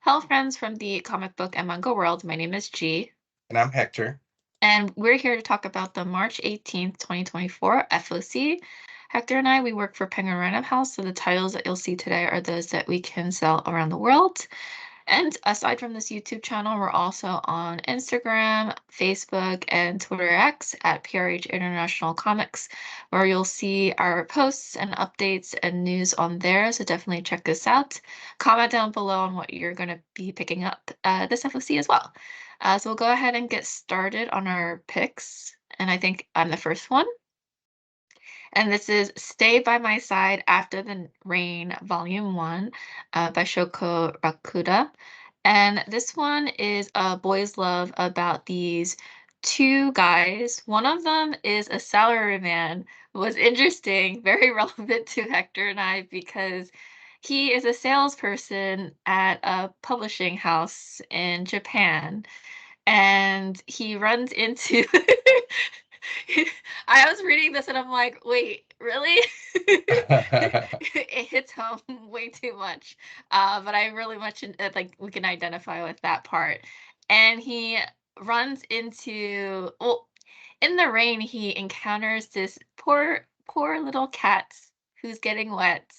Hello, friends from the comic book and manga world. My name is G, And I'm Hector. and we're here to talk about the March 18th, 2024 FOC. Hector and I, we work for Penguin Random House, so the titles that you'll see today are those that we can sell around the world. And aside from this YouTube channel, we're also on Instagram, Facebook, and Twitter X at PRH International Comics, where you'll see our posts and updates and news on there. So definitely check us out. Comment down below on what you're going to be picking up this FOC as well. So we'll go ahead and get started on our picks. And I think I'm the first one. And this is Stay by My Side After the Rain, Volume 1 by Shoko Rakuda. And this one is a boys' love about these two guys. One of them is a salaryman. Was interesting, very relevant to Hector and I because he is a salesperson at a publishing house in Japan. And he runs into I was reading this and I'm like, wait, really? It hits home way too much. But I really much like we can identify with that part. And he runs into in the rain he encounters this poor little cat who's getting wet.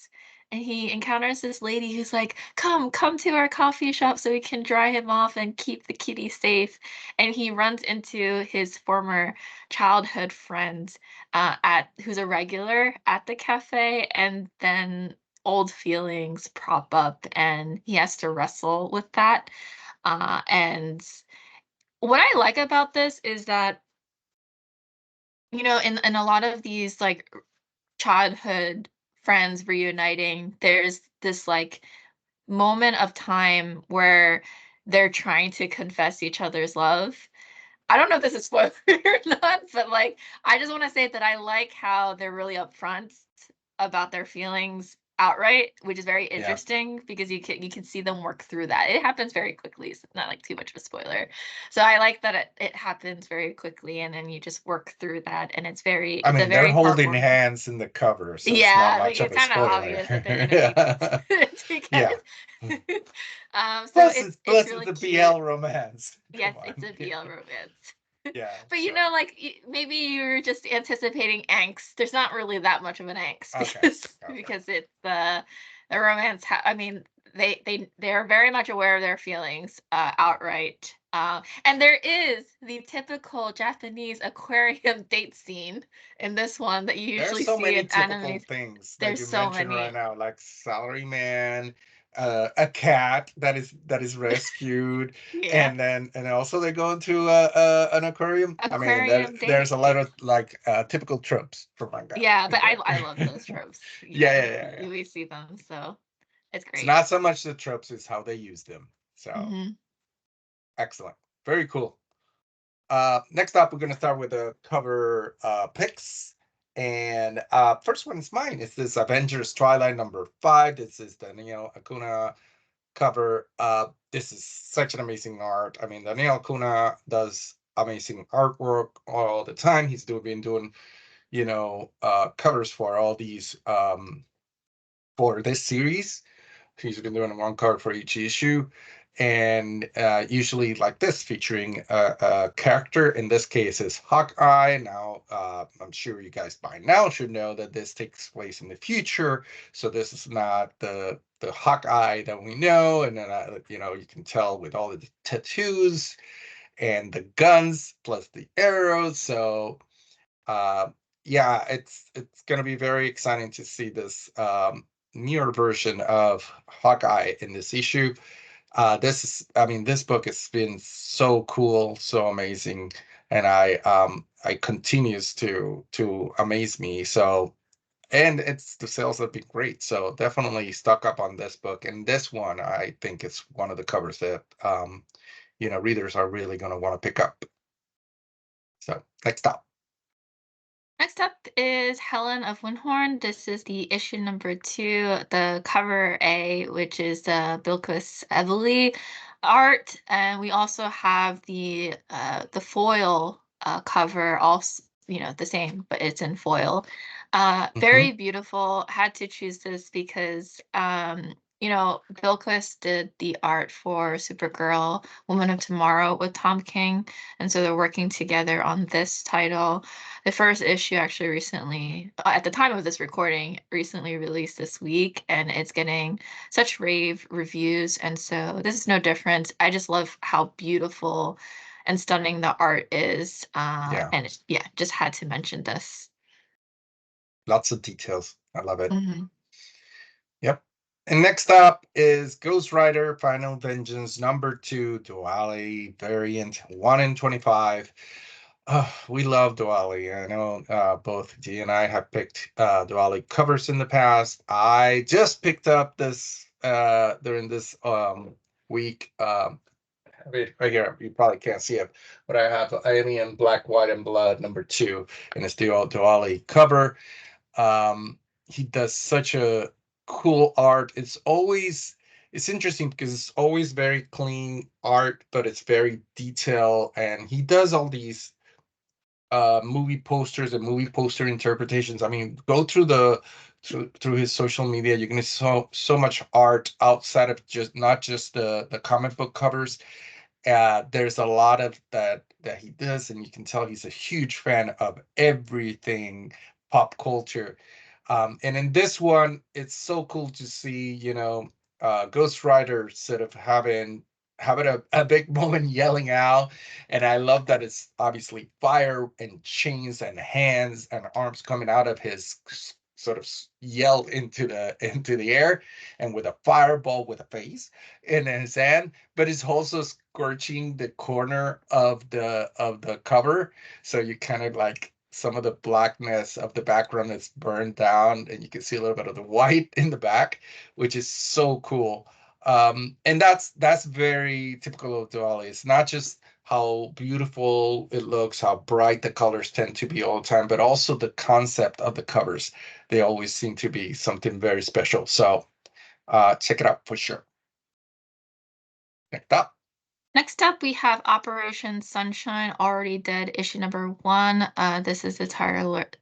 And he encounters this lady who's like, come to our coffee shop so we can dry him off and keep the kitty safe. And he runs into his former childhood friend at who's a regular at the cafe, and then old feelings prop up and he has to wrestle with that. And what I like about this is that, in a lot of these like childhood friends reuniting, there's this like moment of time where they're trying to confess each other's love. I don't know if this is spoiler or not, but like I just want to say that I like how they're really upfront about their feelings outright, which is very Yeah. interesting because you can see them work through that. It happens very quickly, so it's not like too much of a spoiler. So I like that it happens very quickly and then you just work through that, and it's I a mean, they're very holding heartwarming. hands in the cover, so it's not Yeah, much like of it's a kind of spoiler. obvious that they're gonna be Yeah. together. Yeah. So Plus, it's it's really a cute. BL romance. Yes, Come on. it's a BL romance. Yeah. But So, like maybe you're just anticipating angst. There's not really that much of an angst okay. Okay. because it's the romance. I mean, they're very much aware of their feelings outright. And there is the typical Japanese aquarium date scene in this one that you There's usually so see many in typical anime. things that There's you so mentioned right many. now, like salaryman, a cat that is rescued, Yeah. and also they go into an aquarium. I mean, Aquarium there's a date. lot of like typical tropes from manga Yeah, but in there. I love those tropes. Yeah, Yeah, yeah, yeah, yeah. we see them, so it's It's great. not so much the tropes; it's how they use them. So Hmm. excellent, very cool. Next up, we're going to start with the cover picks. And first one is mine. It's this Avengers Twilight #5. This is the Neo Acuna cover. This is such an amazing art. I mean, Daniel Acuna does amazing artwork all the time. Been doing, covers for all these for this series. He's been doing one card for each issue, and usually like this, featuring a character. In this case, is Hawkeye. Now, I'm sure you guys by now should know that this takes place in the future, so this is not the Hawkeye that we know. And then you can tell with all the tattoos and the guns plus the arrows. So uh, yeah, it's gonna be very exciting to see this newer version of Hawkeye in this issue. I mean, this book has been so cool, so amazing, and I continues to amaze me. So, and the sales have been great, so definitely stock up on this book. And this one, I think, is one of the covers that readers are really going to want to pick up. So, next up. Next up is Helen of Windhorn. This is the issue number 2, the cover A, which is the Bilquis Evely art, and we also have the foil cover, also the same, but it's in foil. Mm-hmm. Very beautiful. Had to choose this because Bilquis did the art for Supergirl, Woman of Tomorrow with Tom King, and so they're working together on this title. The first issue actually recently, at the time of this recording, recently released this week, and it's getting such rave reviews, and so this is no different. I just love how beautiful and stunning the art is, Yeah, and yeah, just had to mention this. lots of details. I love it. Mhm. Yep. And next up is Ghost Rider Final Vengeance #2 Duali variant 1 in 25. We love Duali. I know both G and I have picked Duali covers in the past. I just picked up this during this week. Right here, you probably can't see it, but I have Alien Black, White, and Blood #2 in a Duali cover. He does such a cool art. It's interesting because it's always very clean art, but it's very detailed, and he does all these movie posters and movie poster interpretations. I mean, go through his social media, you're gonna see so much art outside of just not just the comic book covers. There's a lot of that he does, and you can tell he's a huge fan of everything pop culture. And in this one, it's so cool to see, Ghost Rider sort of having a big moment yelling out. And I love that it's obviously fire and chains and hands and arms coming out of his sort of yell into the air, and with a fireball with a face in his hand, but it's also scorching the corner of the cover, so you kind of like some of the blackness of the background is burned down, and you can see a little bit of the white in the back, which is so cool. And that's very typical of Diwali. It's not just how beautiful it looks, how bright the colors tend to be all the time, but also the concept of the covers. They always seem to be something very special. So check it out for sure. Next up. Next up, we have Operation Sunshine, Already Dead, issue #1. This is the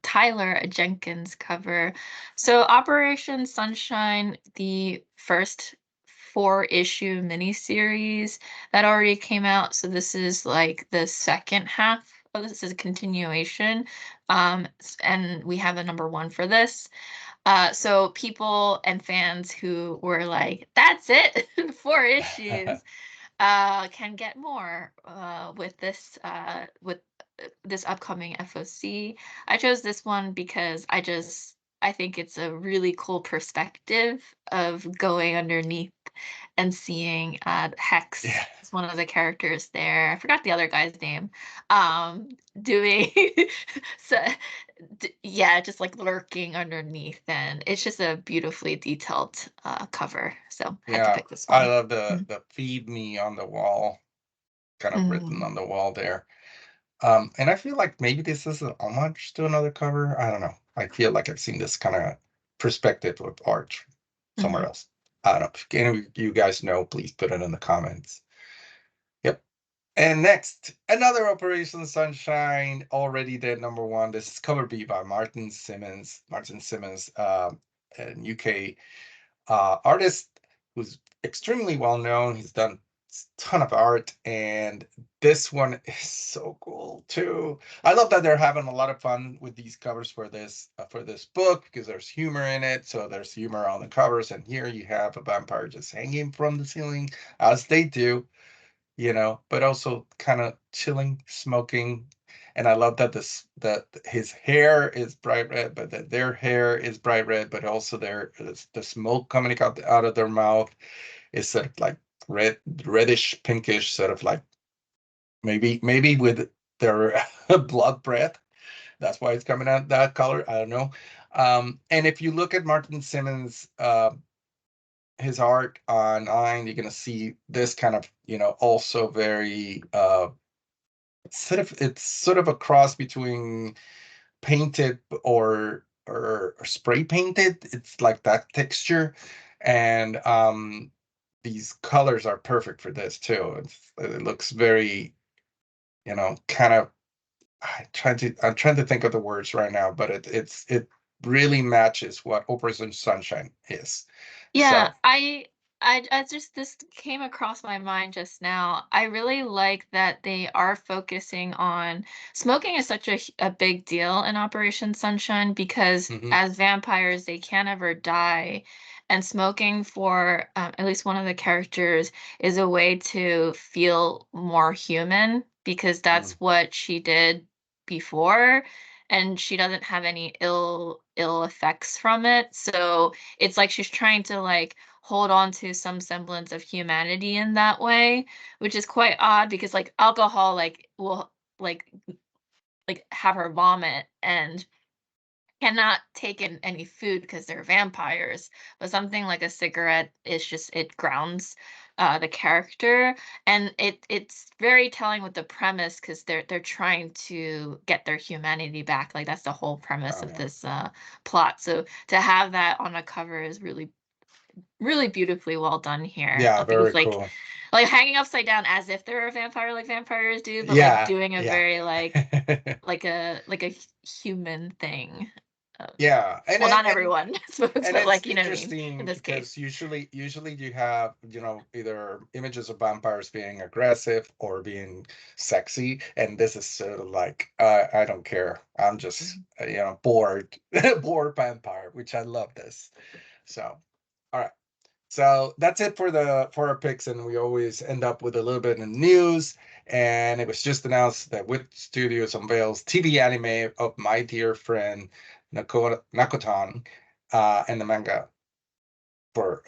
Tyler Jenkins cover. So, Operation Sunshine, the first four-issue miniseries that already came out. So, this is like the second half of this is a continuation. And we have a #1 for this. So people and fans who were like, "That's it, 4 issues," can get more with this upcoming FOC. I chose this one because I think it's a really cool perspective of going underneath and seeing Hex Yeah. is one of the characters there. I forgot the other guy's name. Doing so, yeah, just like lurking underneath, and it's just a beautifully detailed cover. So had to Yeah, pick this I one. love the feed me on the wall, kind of written Mm-hmm. on the wall there. And I feel like maybe this is an homage to another cover. I don't know. I feel like I've seen this kind of perspective with art somewhere Mm-hmm. else. I don't know. If any of you guys know, please put it in the comments. Yep. And next, another Operation Sunshine, Already Dead #1. This is cover B by Martin Simmons. Martin Simmons, an UK artist who's extremely well known. He's done a ton of art, and this one is so cool too. I love that they're having a lot of fun with these covers for this book, because there's humor in it. So there's humor on the covers, and here you have a vampire just hanging from the ceiling, as they do, but also kind of chilling, smoking. And I love that his hair is bright red, but that their hair is bright red, but also the smoke coming out of their mouth is sort of like reddish, pinkish, sort of like maybe with their blood breath. That's why it's coming out that color. I don't know. And if you look at Martin Simmons, his art online, you're gonna see this kind of, also very it's sort of a cross between painted or spray painted. It's like that texture, and these colors are perfect for this too. It looks very, kind of. I'm trying to think of the words right now, but it really matches what Operation Sunshine is. Yeah, I just this came across my mind just now. I really like that they are focusing on smoking is such a big deal in Operation Sunshine because Hmm. as vampires they can't ever die, and smoking for at least one of the characters is a way to feel more human because that's Mm. what she did before, and she doesn't have any ill effects from it. So it's like she's trying to like hold on to some semblance of humanity in that way, which is quite odd because like alcohol like will like have her vomit and cannot take in any food because they're vampires, but something like a cigarette is just it grounds the character, and it's very telling with the premise because they're trying to get their humanity back. Like that's the whole premise Oh of yeah. this plot. So to have that on a cover is really beautifully well done here. Yeah, Because very cool. like hanging upside down as if they're a vampire like vampires do, but like Yeah, doing a yeah. very like a human thing. Yeah, Well, not everyone, I suppose, and but it's like you know what I mean in interesting this case. because usually you have, either images of vampires being aggressive or being sexy, and this is sort of like, I don't care, I'm just, bored, bored vampire, which I love this. So, all right. So that's it for our picks, and we always end up with a little bit of news. And it was just announced that Wit Studios unveils TV anime of My Dear Friend Nakotan, and the manga for.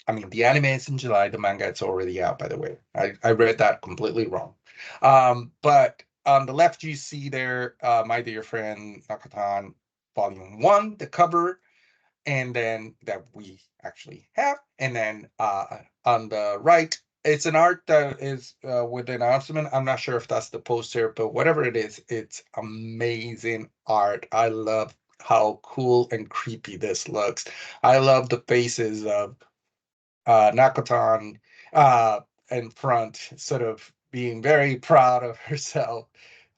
I mean, the anime is in July. The manga it's already out, by the way. I read that completely wrong. But on the left, you see there, My Dear Friend Nakotan, Volume One, the cover, and then that we actually have, and then on the right it's an art that is with an announcement. I'm not sure if that's the poster, but whatever it is, it's amazing art. I love how cool and creepy this looks. I love the faces of Nakotan in front, sort of being very proud of herself.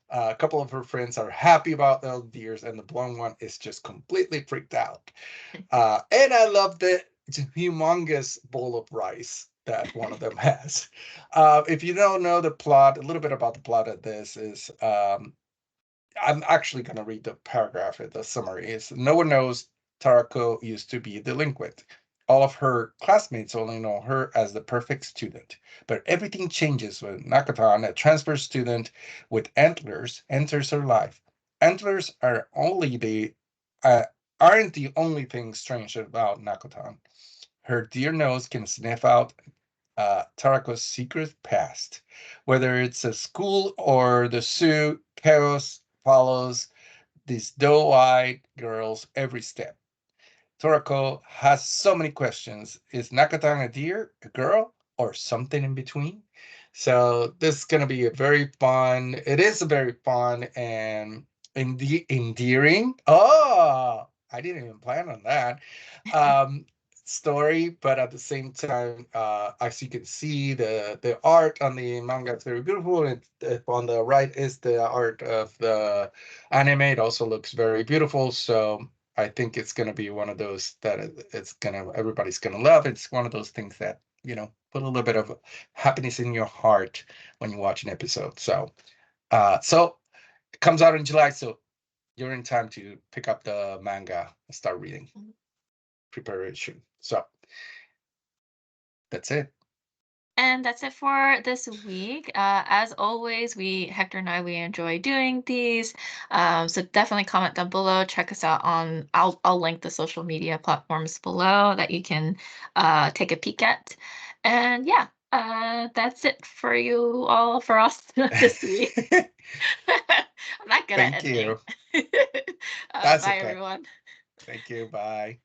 A couple of her friends are happy about the deers, and the blonde one is just completely freaked out. And I love the humongous bowl of rice that one of them has. If you don't know the plot, a little bit about the plot of this is, I'm actually going to read the paragraph. The summary is: no one knows Tarako used to be a delinquent. All of her classmates only know her as the perfect student. But everything changes when Nakatan, a transfer student with antlers, enters her life. Antlers uh, aren't the only thing strange about Nakatan. Her dear nose can sniff out Tarako's secret past. Whether it's a school or the zoo, chaos follows these doe-eyed girls every step. Torako has so many questions. Is Nakatan a deer, a girl, or something in between? So this is going to be a very fun. It is a very fun and endearing. Oh, I didn't even plan on that. Um, Story, but at the same time, as you can see, the art on the manga is very beautiful. And on the right is the art of the anime. It also looks very beautiful. So I think it's going to be one of those that everybody's going to love. It's one of those things that, put a little bit of happiness in your heart when you watch an episode. So it comes out in July. So you're in time to pick up the manga and start reading preparation. So that's it. And that's it for this week. As always, Hector and I, we enjoy doing these. So definitely comment down below. Check us out on, I'll link the social media platforms below that you can take a peek at. And yeah, that's it for you all, for us this week. I'm not good at Thank editing. you. That's Bye, okay. everyone. Thank you. Bye.